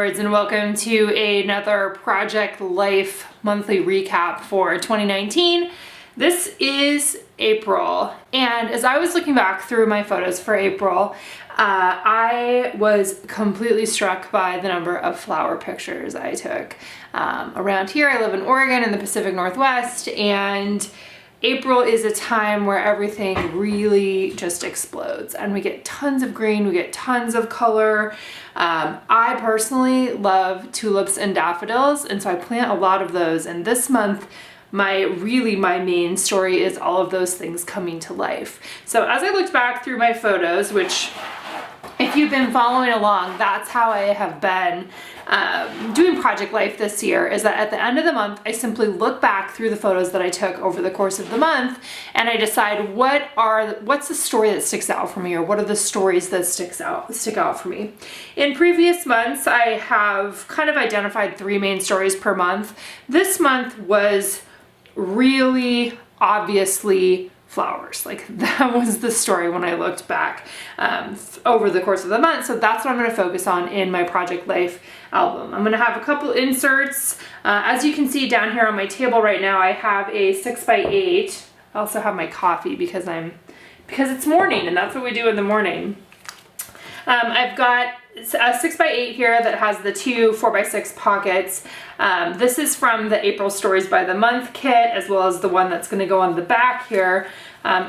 Lords, and welcome to another Project Life monthly recap for 2019. This is April, and as I was looking back through my photos for April, I was completely struck by the number of flower pictures I took. Around here, I live in Oregon in the Pacific Northwest, and April is a time where everything really just explodes and we get tons of green, we get tons of color. I personally love tulips and daffodils, and so I plant a lot of those, and this month my main story is all of those things coming to life. So as I looked back through my photos, which if you've been following along, that's how I have been doing Project Life this year, is that at the end of the month, I simply look back through the photos that I took over the course of the month, and I decide what's the story that sticks out for me, or what are the stories that stick out for me. In previous months, I have kind of identified 3 main stories per month. This month was really obviously flowers. Like, that was the story when I looked back over the course of the month. So that's what I'm going to focus on in my Project Life album. I'm going to have a couple inserts. As you can see down here on my table right now, I have a 6x8. I also have my coffee because it's morning, and that's what we do in the morning. I've got a 6x8 here that has the 2 4x6 pockets. This is from the April Stories by the Month kit, as well as the one that's going to go on the back here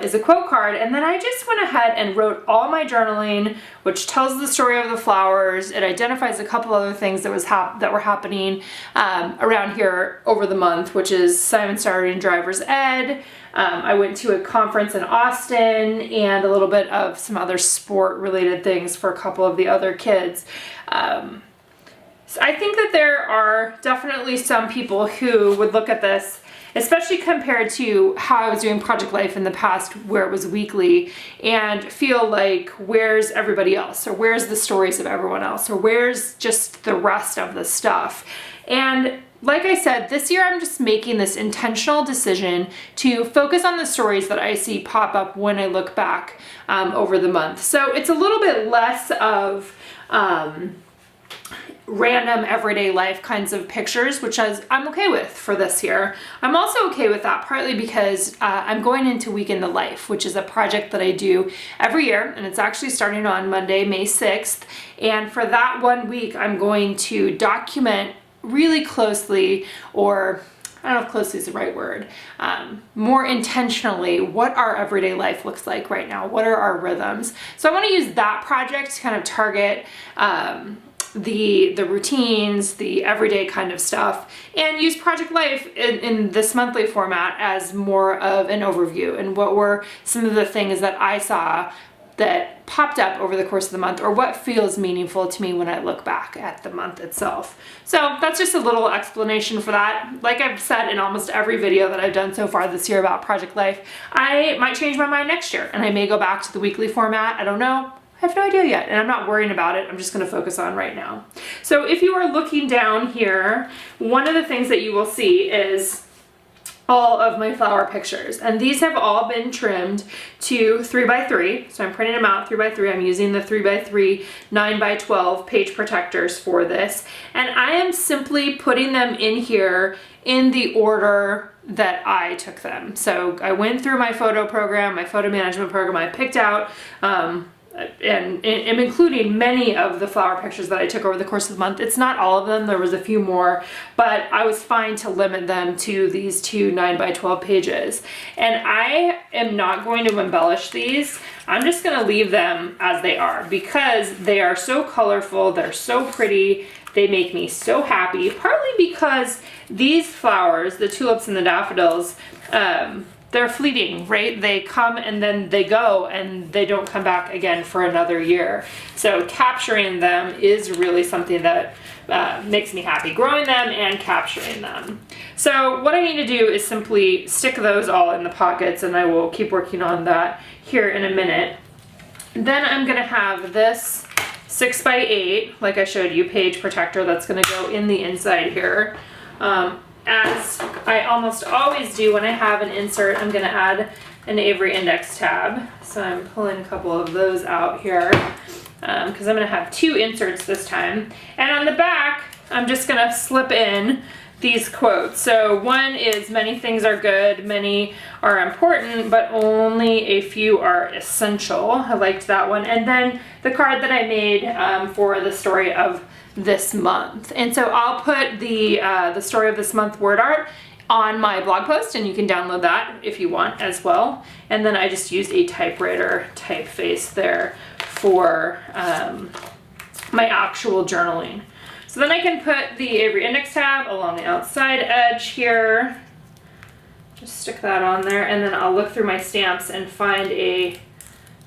is a quote card. And then I just went ahead and wrote all my journaling, which tells the story of the flowers. It identifies a couple other things that were happening around here over the month, which is Simon starting driver's ed. I went to a conference in Austin, and a little bit of some other sport related things for a couple of the other kids. So I think that there are definitely some people who would look at this, especially compared to how I was doing Project Life in the past, where it was weekly, and feel like, where's everybody else? Or where's the stories of everyone else? Or where's just the rest of the stuff? And like I said, this year I'm just making this intentional decision to focus on the stories that I see pop up when I look back over the month. So it's a little bit less of random everyday life kinds of pictures, which I'm okay with for this year. I'm also okay with that partly because I'm going into Week in the Life, which is a project that I do every year, and it's actually starting on Monday, May 6th. And for that 1 week, I'm going to document really closely, or I don't know if closely is the right word, more intentionally, what our everyday life looks like right now. What are our rhythms? So I want to use that project to kind of target the routines, the everyday kind of stuff, and use Project Life in this monthly format as more of an overview, and what were some of the things that I saw that popped up over the course of the month, or what feels meaningful to me when I look back at the month itself. So that's just a little explanation for that. Like I've said in almost every video that I've done so far this year about Project Life, I might change my mind next year, and I may go back to the weekly format. I don't know. I have no idea yet, and I'm not worrying about it. I'm just going to focus on right now. So if you are looking down here, one of the things that you will see is all of my flower pictures, and these have all been trimmed to 3x3. So I'm printing them out 3x3. I'm using the 3x3 9x12 page protectors for this, and I am simply putting them in here in the order that I took them. So I went through my photo program, my photo management program. I picked out and I'm including many of the flower pictures that I took over the course of the month. It's not all of them, there was a few more, but I was fine to limit them to these 2 9x12 pages. And I am not going to embellish these. I'm just going to leave them as they are, because they are so colorful, they're so pretty, they make me so happy, partly because these flowers, the tulips and the daffodils, they're fleeting, right? They come and then they go, and they don't come back again for another year. So capturing them is really something that makes me happy, growing them and capturing them. So what I need to do is simply stick those all in the pockets, and I will keep working on that here in a minute. Then I'm gonna have this 6x8, like I showed you, page protector that's gonna go in the inside here. As I almost always do when I have an insert, I'm going to add an Avery index tab. So I'm pulling a couple of those out here. because I'm gonna have 2 inserts this time. And on the back, I'm just gonna slip in these quotes. So one is, many things are good, many are important, but only a few are essential. I liked that one. And then the card that I made for the story of this month. And so I'll put the story of this month word art on my blog post, and you can download that if you want as well. And then I just used a typewriter typeface there for my actual journaling. So then I can put the Avery index tab along the outside edge here. Just stick that on there, and then I'll look through my stamps and find a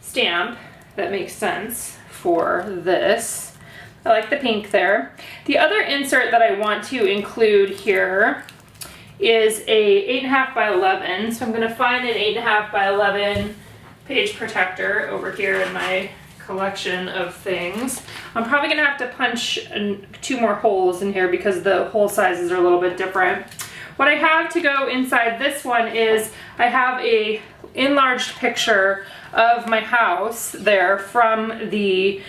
stamp that makes sense for this. I like the pink there. The other insert that I want to include here is a 8.5 by 11. So I'm gonna find an 8.5 by 11 page protector over here in my collection of things. I'm probably gonna have to punch 2 more holes in here because the hole sizes are a little bit different. What I have to go inside this one is I have a enlarged picture of my house there from the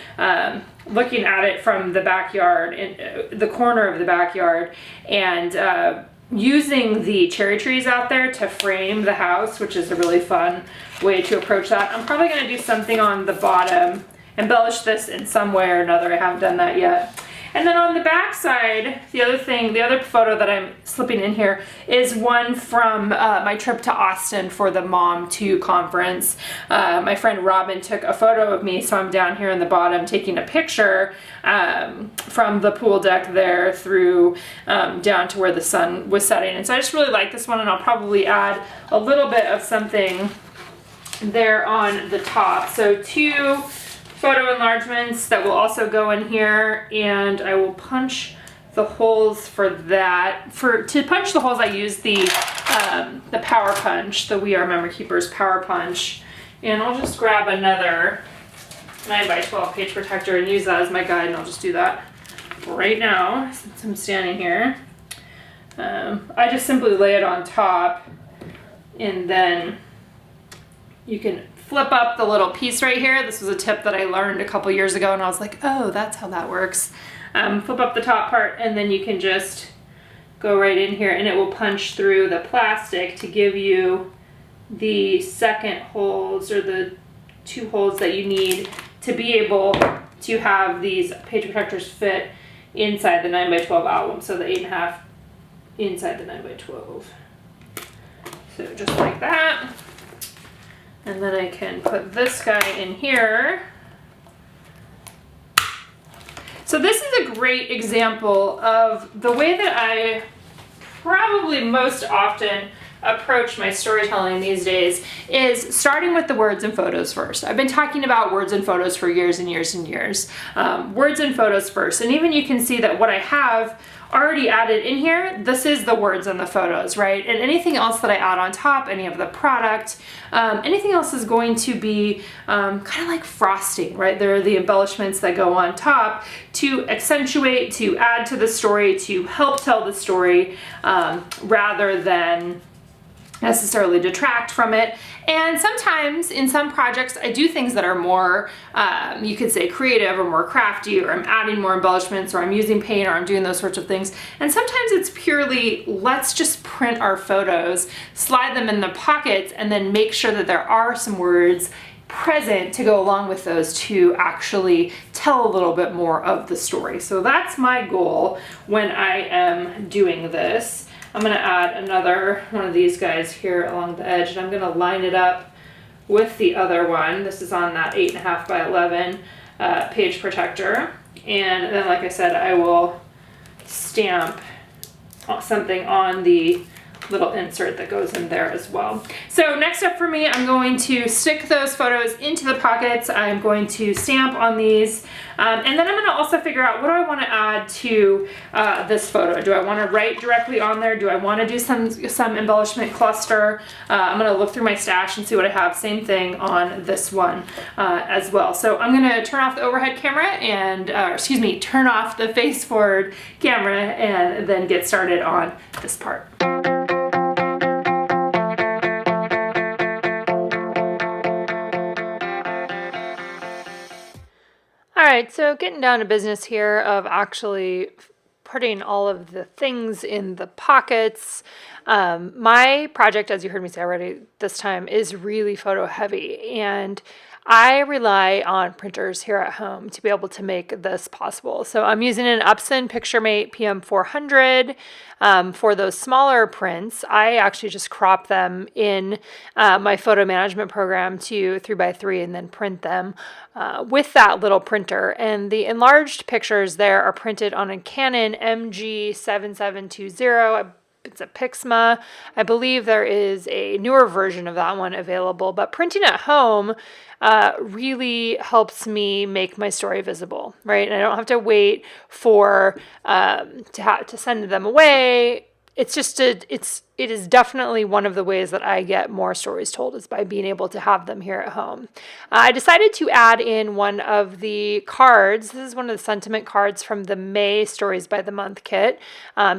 looking at it from the backyard, in the corner of the backyard, and using the cherry trees out there to frame the house, which is a really fun way to approach that. I'm probably going to do something on the bottom, embellish this in some way or another. I haven't done that yet. And then on the back side, the other photo that I'm slipping in here is one from my trip to Austin for the Mom 2 conference. My friend Robin took a photo of me, so I'm down here in the bottom taking a picture from the pool deck there through down to where the sun was setting. And so I just really like this one, and I'll probably add a little bit of something there on the top. So 2 photo enlargements that will also go in here, and I will punch the holes for that. To punch the holes, I use the Power Punch, the We Are Memory Keepers Power Punch, and I'll just grab another 9 by 12 page protector and use that as my guide, and I'll just do that right now since I'm standing here. I just simply lay it on top, and then you can flip up the little piece right here. This was a tip that I learned a couple years ago, and I was like, oh, that's how that works. Flip up the top part, and then you can just go right in here, and it will punch through the plastic to give you the second holes, or the 2 holes that you need to be able to have these page protectors fit inside the 9 by 12 album. So the 8.5 inside the 9 by 12. So just like that. And then I can put this guy in here. So this is a great example of the way that I probably most often approach my storytelling these days, is starting with the words and photos first. I've been talking about words and photos for years and years and years. Words and photos first. And even you can see that what I have already added in here, this is the words and the photos, right? And anything else that I add on top, any of the product, anything else is going to be kind of like frosting, right? There are the embellishments that go on top to accentuate, to add to the story, to help tell the story, rather than necessarily detract from it. And sometimes in some projects I do things that are more, you could say creative or more crafty, or I'm adding more embellishments, or I'm using paint, or I'm doing those sorts of things. And sometimes it's purely, let's just print our photos, slide them in the pockets, and then make sure that there are some words present to go along with those to actually tell a little bit more of the story. So that's my goal when I am doing this. I'm going to add another one of these guys here along the edge, and I'm going to line it up with the other one. This is on that 8.5 by 11 page protector. And then, like I said, I will stamp something on the little insert that goes in there as well. So next up for me, I'm going to stick those photos into the pockets. I'm going to stamp on these, and then I'm going to also figure out, what do I want to add to this photo? Do I want to write directly on there? Do I want to do some embellishment cluster? I'm going to look through my stash and see what I have. Same thing on this one as well. So I'm going to turn off the overhead camera and, excuse me, turn off the face forward camera, and then get started on this part. right, so getting down to business here of actually putting all of the things in the pockets. My project, as you heard me say already this time, is really photo heavy, and I rely on printers here at home to be able to make this possible. So I'm using an Epson PictureMate PM400 for those smaller prints. I actually just crop them in my photo management program to 3x3 and then print them with that little printer. And the enlarged pictures there are printed on a Canon MG7720. It's a Pixma. I believe there is a newer version of that one available, but printing at home really helps me make my story visible, right? And I don't have to wait for to send them away. It's just it is definitely one of the ways that I get more stories told is by being able to have them here at home. I decided to add in one of the cards. This is one of the sentiment cards from the May Stories by the Month kit.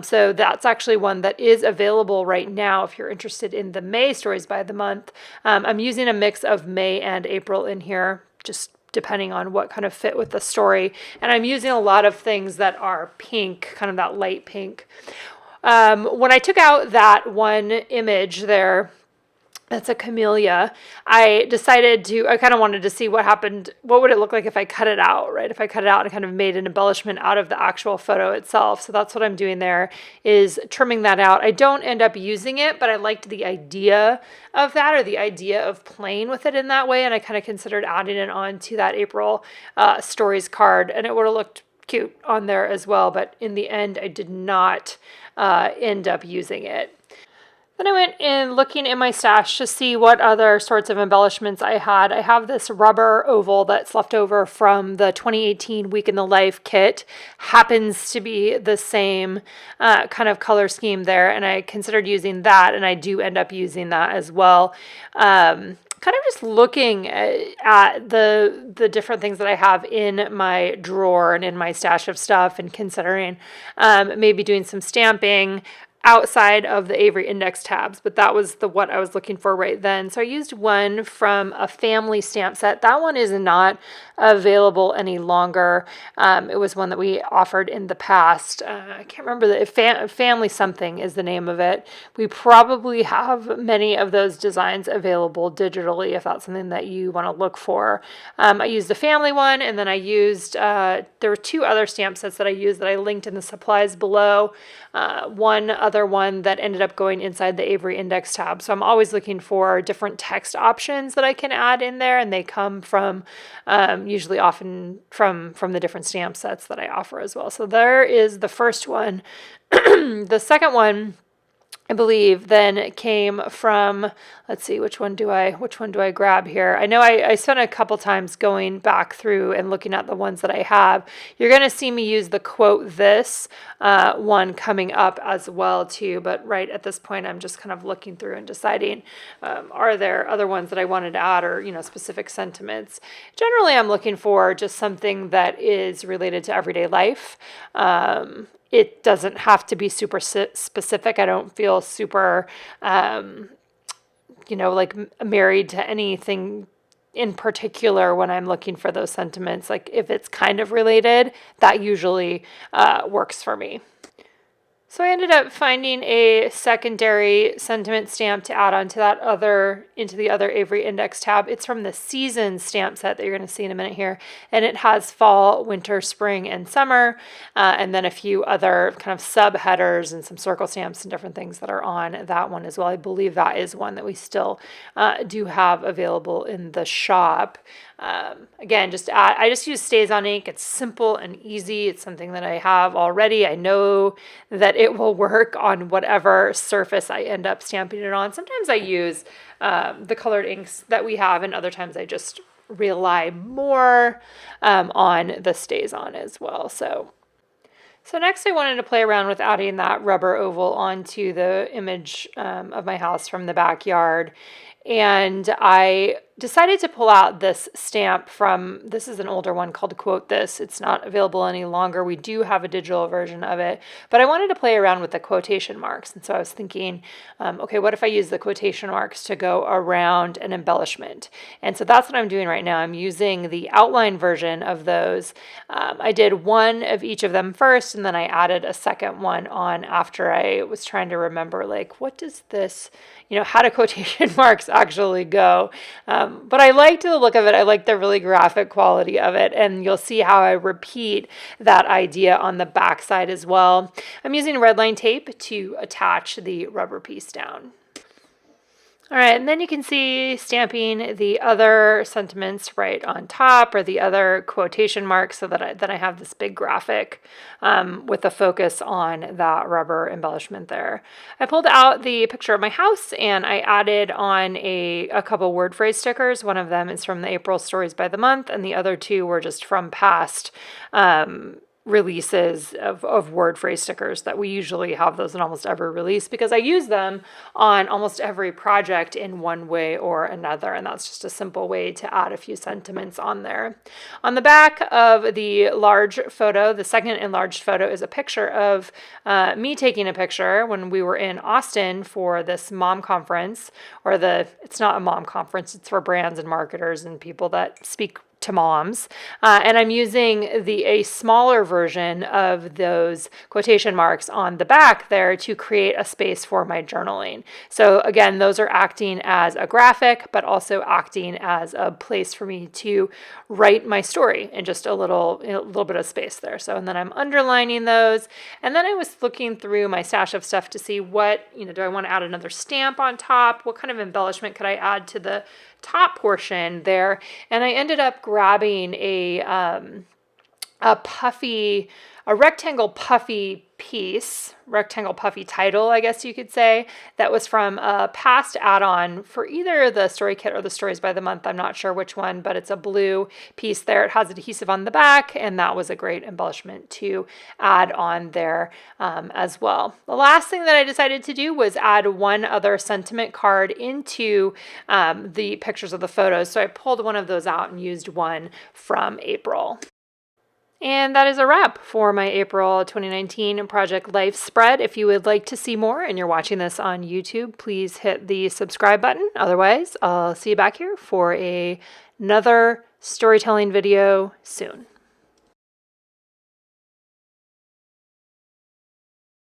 So that's actually one that is available right now if you're interested in the May Stories by the Month. I'm using a mix of May and April in here, just depending on what kind of fit with the story. And I'm using a lot of things that are pink, kind of that light pink. When I took out that one image there, that's a camellia, I kind of wanted to see what happened, what would it look like if I cut it out, right? If I cut it out and kind of made an embellishment out of the actual photo itself. So that's what I'm doing there, is trimming that out. I don't end up using it, but I liked the idea of that, or the idea of playing with it in that way. And I kind of considered adding it on to that April Stories card, and it would have looked cute on there as well. But in the end, I did not end up using it. Then I went in looking in my stash to see what other sorts of embellishments I had. I have this rubber oval that's left over from the 2018 Week in the Life kit. Happens to be the same kind of color scheme there, and I considered using that, and I do end up using that as well. Kind of just looking at the different things that I have in my drawer and in my stash of stuff, and considering maybe doing some stamping outside of the Avery Index tabs, but that was what I was looking for right then. So I used one from a family stamp set. That one is not available any longer. It was one that we offered in the past. I can't remember family something is the name of it. We probably have many of those designs available digitally if that's something that you want to look for. I used the family one, and then I used, there were two other stamp sets that I used that I linked in the supplies below. One other one that ended up going inside the Avery Index tab. So I'm always looking for different text options that I can add in there, and they come from usually often from the different stamp sets that I offer as well. So there is the first one. The second one, I believe, then came from, let's see, which one do I grab here? I know I spent a couple times going back through and looking at the ones that I have. You're going to see me use the quote this one coming up as well too, but right at this point I'm just kind of looking through and deciding, are there other ones that I wanted to add, or specific sentiments. Generally I'm looking for just something that is related to everyday life. It doesn't have to be super specific. I don't feel super, like married to anything in particular when I'm looking for those sentiments. Like if it's kind of related, that usually works for me. So I ended up finding a secondary sentiment stamp to add onto into the other Avery Index tab. It's from the Season stamp set that you're going to see in a minute here. And it has fall, winter, spring, and summer, and then a few other kind of subheaders and some circle stamps and different things that are on that one as well. I believe that is one that we still do have available in the shop. Again, I just use Stays on ink. It's simple and easy. It's something that I have already. I know that it will work on whatever surface I end up stamping it on. Sometimes I use the colored inks that we have, and other times I just rely more on the Stays on as well. So next I wanted to play around with adding that rubber oval onto the image of my house from the backyard. And I decided to pull out this stamp from, this is an older one called Quote This. It's not available any longer. We do have a digital version of it, but I wanted to play around with the quotation marks. And so I was thinking, okay, what if I use the quotation marks to go around an embellishment? And so that's what I'm doing right now. I'm using the outline version of those. I did one of each of them first, and then I added a second one on after I was trying to remember, like, what does this, how do quotation marks actually go? But I liked the look of it. I liked the really graphic quality of it. And you'll see how I repeat that idea on the back side as well. I'm using red line tape to attach the rubber piece down. All right, and then you can see stamping the other sentiments right on top, or the other quotation marks, so that I have this big graphic with a focus on that rubber embellishment there. I pulled out the picture of my house and I added on a couple word phrase stickers. One of them is from the April Stories by the Month, and the other two were just from past releases of word phrase stickers that we usually have those in almost every release, because I use them on almost every project in one way or another, and that's just a simple way to add a few sentiments on there. On the back of the large photo, the second enlarged photo, is a picture of me taking a picture when we were in Austin for this mom conference, or it's not a mom conference, it's for brands and marketers and people that speak to moms, and I'm using a smaller version of those quotation marks on the back there to create a space for my journaling. So again, those are acting as a graphic, but also acting as a place for me to write my story in just a little bit of space there. So, and then I'm underlining those, and then I was looking through my stash of stuff to see what, do I want to add another stamp on top? What kind of embellishment could I add to the top portion there? And I ended up grabbing a rectangle puffy piece, rectangle puffy title, I guess you could say, that was from a past add-on for either the Story Kit or the Stories by the Month. I'm not sure which one, but it's a blue piece there. It has adhesive on the back, and that was a great embellishment to add on there as well. The last thing that I decided to do was add one other sentiment card into the pictures of the photos. So I pulled one of those out and used one from April. And that is a wrap for my April 2019 Project Life spread. If you would like to see more and you're watching this on YouTube, please hit the subscribe button. Otherwise, I'll see you back here for another storytelling video soon.